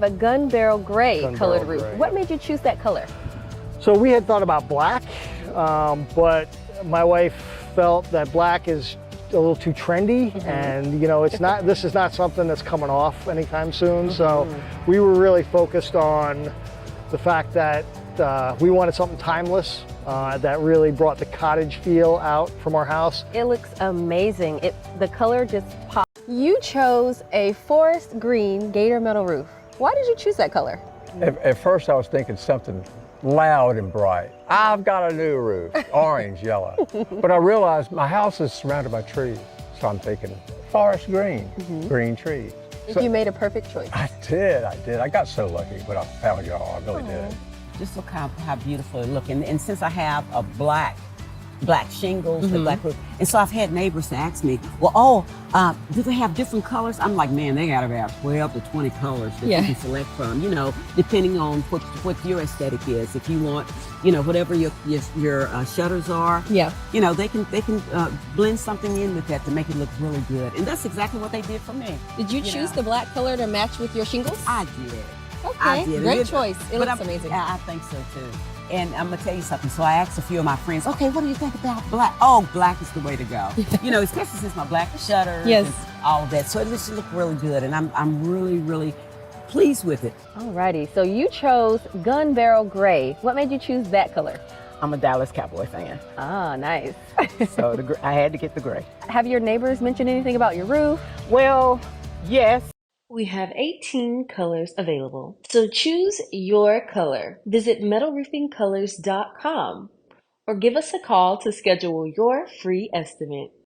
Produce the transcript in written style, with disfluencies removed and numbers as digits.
A gun barrel gray Gun colored barrel roof. gray, What yep. made you choose that color? So we had thought about black, but my wife felt that black is a little too trendy, and you know, it's not. This is not something that's coming off anytime soon. So we were really focused on the fact that we wanted something timeless that really brought the cottage feel out from our house. It looks amazing. The color just pops. You chose a forest green Gator Metal roof. Why did you choose that color? At first I was thinking something loud and bright. I've got a new roof, orange, yellow. But I realized my house is surrounded by trees. So I'm thinking forest green, green trees. So You made a perfect choice. I did. I got so lucky when I found y'all, I really did. Just look how beautiful it looks. And since I have a black shingles, the black roof, and so I've had neighbors to ask me, well, do they have different colors? I'm like, man, they got about 12 to 20 colors that you can select from, you know, depending on what your aesthetic is. If you want, you know, whatever your shutters are, you know, they can blend something in with that to make it look really good. And that's exactly what they did for me. Did you choose the black color to match with your shingles? I did. Okay, I did. great choice. It looks amazing. I think so too. And I'm gonna tell you something. So I asked a few of my friends, okay, what do you think about black? Oh, black is the way to go. You know, especially since my black shutters and all of that. So it just looked really good, and I'm really, really pleased with it. Alrighty, so you chose gun barrel gray. What made you choose that color? I'm a Dallas Cowboy fan, Ah, nice. so I had to get the gray. Have your neighbors mentioned anything about your roof? Well, yes. We have 18 colors available, so choose your color. Visit metalroofingcolors.com or give us a call to schedule your free estimate.